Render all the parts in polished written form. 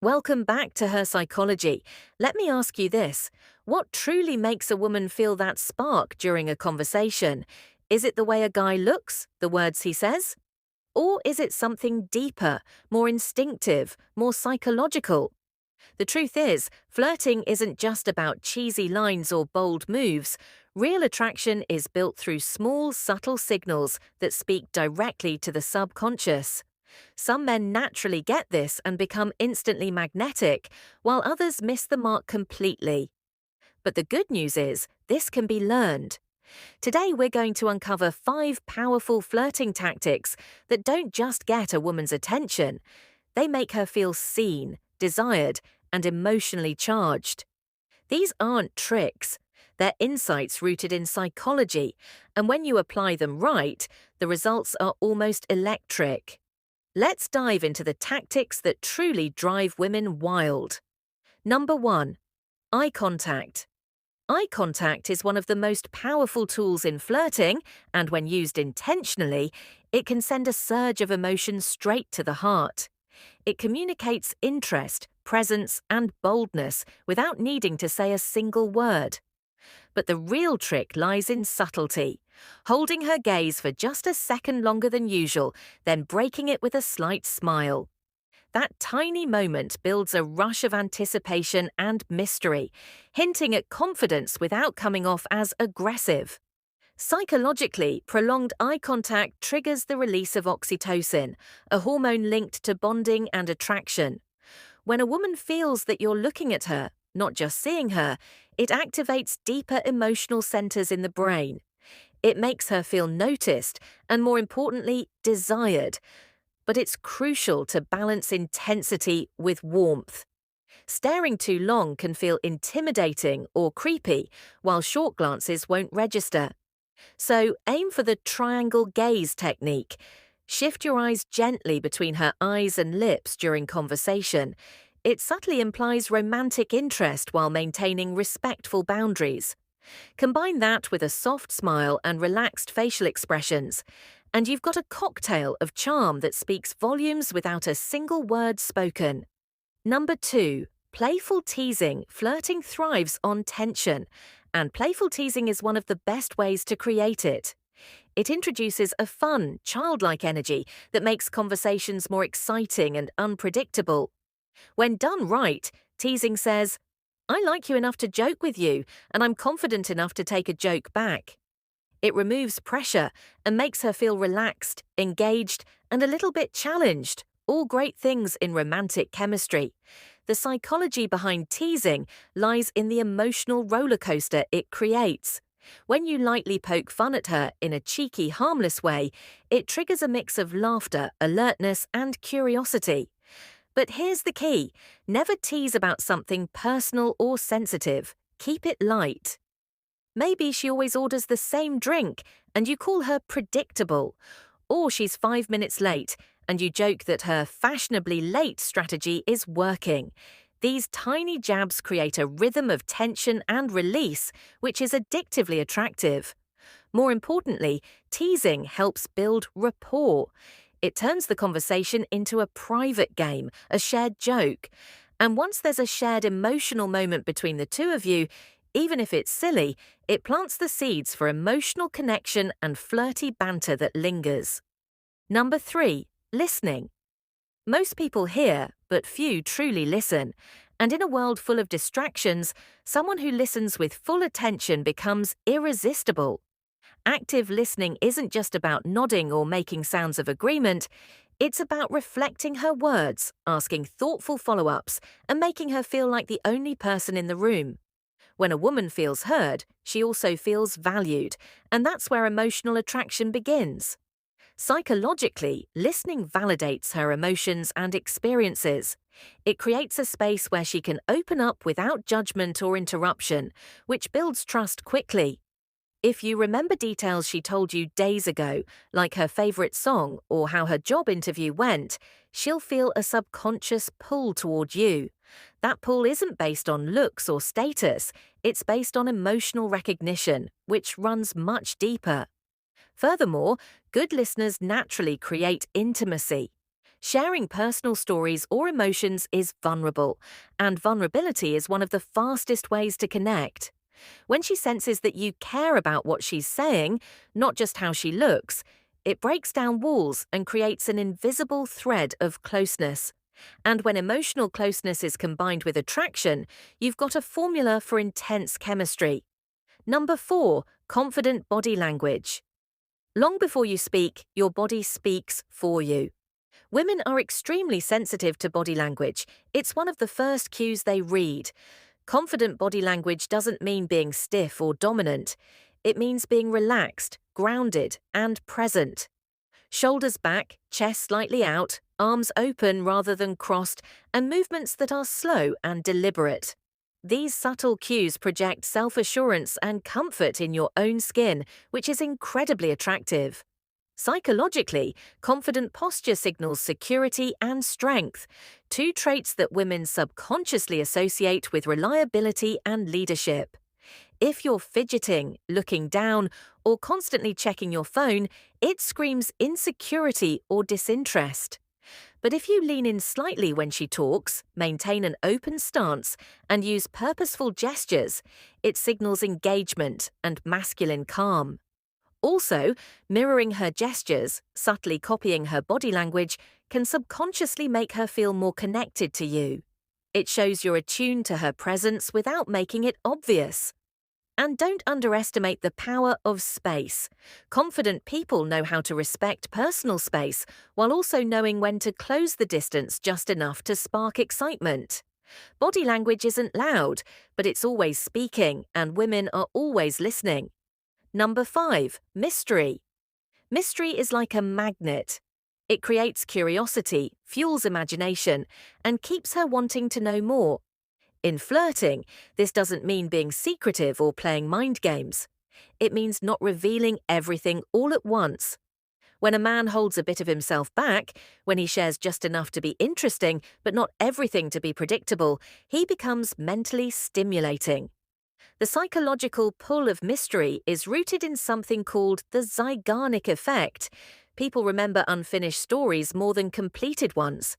Welcome back to Her Psychology. Let me ask you this. What truly makes a woman feel that spark during a conversation? Is it the way a guy looks, the words he says? Or is it something deeper, more instinctive, more psychological? The truth is, flirting isn't just about cheesy lines or bold moves. Real attraction is built through small, subtle signals that speak directly to the subconscious. Some men naturally get this and become instantly magnetic, while others miss the mark completely. But the good news is, this can be learned. Today we're going to uncover 5 powerful flirting tactics that don't just get a woman's attention, they make her feel seen, desired, and emotionally charged. These aren't tricks, they're insights rooted in psychology, and when you apply them right, the results are almost electric. Let's dive into the tactics that truly drive women wild. Number 1. Eye contact. Eye contact is one of the most powerful tools in flirting, and when used intentionally, it can send a surge of emotion straight to the heart. It communicates interest, presence, and boldness without needing to say a single word. But the real trick lies in subtlety, holding her gaze for just a second longer than usual, then breaking it with a slight smile. That tiny moment builds a rush of anticipation and mystery, hinting at confidence without coming off as aggressive. Psychologically, prolonged eye contact triggers the release of oxytocin, a hormone linked to bonding and attraction. When a woman feels that you're looking at her, not just seeing her, it activates deeper emotional centers in the brain. It makes her feel noticed and, more importantly, desired. But it's crucial to balance intensity with warmth. Staring too long can feel intimidating or creepy, while short glances won't register. So aim for the triangle gaze technique. Shift your eyes gently between her eyes and lips during conversation. It subtly implies romantic interest while maintaining respectful boundaries. Combine that with a soft smile and relaxed facial expressions, and you've got a cocktail of charm that speaks volumes without a single word spoken. Number 2. Playful teasing. Flirting thrives on tension, and playful teasing is one of the best ways to create it. It introduces a fun, childlike energy that makes conversations more exciting and unpredictable. When done right, teasing says, "I like you enough to joke with you, and I'm confident enough to take a joke back." It removes pressure and makes her feel relaxed, engaged, and a little bit challenged, all great things in romantic chemistry. The psychology behind teasing lies in the emotional roller coaster it creates. When you lightly poke fun at her in a cheeky, harmless way, it triggers a mix of laughter, alertness, and curiosity. But here's the key. Never tease about something personal or sensitive. Keep it light. Maybe she always orders the same drink and you call her predictable. Or she's 5 minutes late and you joke that her fashionably late strategy is working. These tiny jabs create a rhythm of tension and release, which is addictively attractive. More importantly, teasing helps build rapport. It turns the conversation into a private game, a shared joke. And once there's a shared emotional moment between the two of you, even if it's silly, it plants the seeds for emotional connection and flirty banter that lingers. Number 3. Listening. Most people hear, but few truly listen. And in a world full of distractions, someone who listens with full attention becomes irresistible. Active listening isn't just about nodding or making sounds of agreement, it's about reflecting her words, asking thoughtful follow-ups, and making her feel like the only person in the room. When a woman feels heard, she also feels valued, and that's where emotional attraction begins. Psychologically, listening validates her emotions and experiences. It creates a space where she can open up without judgment or interruption, which builds trust quickly. If you remember details she told you days ago, like her favorite song or how her job interview went, she'll feel a subconscious pull toward you. That pull isn't based on looks or status, it's based on emotional recognition, which runs much deeper. Furthermore, good listeners naturally create intimacy. Sharing personal stories or emotions is vulnerable, and vulnerability is one of the fastest ways to connect. When she senses that you care about what she's saying, not just how she looks, it breaks down walls and creates an invisible thread of closeness. And when emotional closeness is combined with attraction, you've got a formula for intense chemistry. Number 4, confident body language. Long before you speak, your body speaks for you. Women are extremely sensitive to body language. It's one of the first cues they read. Confident body language doesn't mean being stiff or dominant. It means being relaxed, grounded, and present. Shoulders back, chest slightly out, arms open rather than crossed, and movements that are slow and deliberate. These subtle cues project self-assurance and comfort in your own skin, which is incredibly attractive. Psychologically, confident posture signals security and strength, two traits that women subconsciously associate with reliability and leadership. If you're fidgeting, looking down, or constantly checking your phone, it screams insecurity or disinterest. But if you lean in slightly when she talks, maintain an open stance, and use purposeful gestures, it signals engagement and masculine calm. Also, mirroring her gestures, subtly copying her body language, can subconsciously make her feel more connected to you. It shows you're attuned to her presence without making it obvious. And don't underestimate the power of space. Confident people know how to respect personal space while also knowing when to close the distance just enough to spark excitement. Body language isn't loud, but it's always speaking, and women are always listening. Number 5, mystery. Mystery is like a magnet. It creates curiosity, fuels imagination, and keeps her wanting to know more. In flirting, this doesn't mean being secretive or playing mind games. It means not revealing everything all at once. When a man holds a bit of himself back, when he shares just enough to be interesting but not everything to be predictable, he becomes mentally stimulating. The psychological pull of mystery is rooted in something called the Zeigarnik effect. People remember unfinished stories more than completed ones.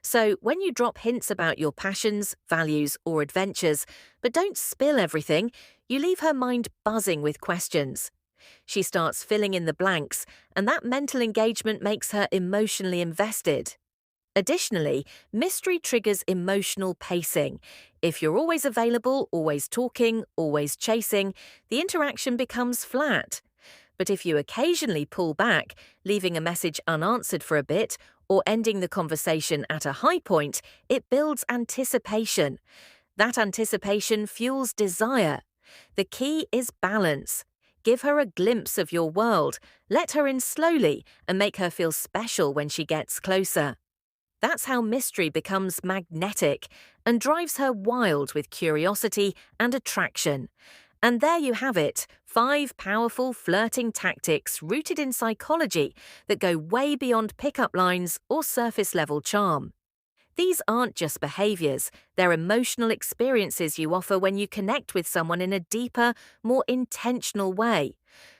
So, when you drop hints about your passions, values, or adventures, but don't spill everything, you leave her mind buzzing with questions. She starts filling in the blanks, and that mental engagement makes her emotionally invested. Additionally, mystery triggers emotional pacing. If you're always available, always talking, always chasing, the interaction becomes flat. But if you occasionally pull back, leaving a message unanswered for a bit, or ending the conversation at a high point, it builds anticipation. That anticipation fuels desire. The key is balance. Give her a glimpse of your world, let her in slowly, and make her feel special when she gets closer. That's how mystery becomes magnetic and drives her wild with curiosity and attraction. And there you have it, 5 powerful flirting tactics rooted in psychology that go way beyond pickup lines or surface-level charm. These aren't just behaviors, they're emotional experiences you offer when you connect with someone in a deeper, more intentional way.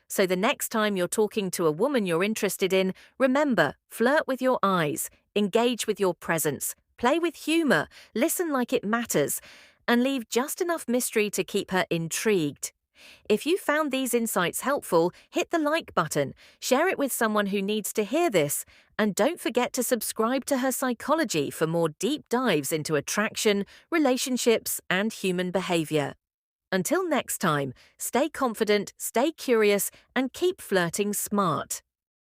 So the next time you're talking to a woman you're interested in, remember, flirt with your eyes, engage with your presence, play with humor, listen like it matters, and leave just enough mystery to keep her intrigued. If you found these insights helpful, hit the like button, share it with someone who needs to hear this, and don't forget to subscribe to Her Psychology for more deep dives into attraction, relationships, and human behavior. Until next time, stay confident, stay curious, and keep flirting smart.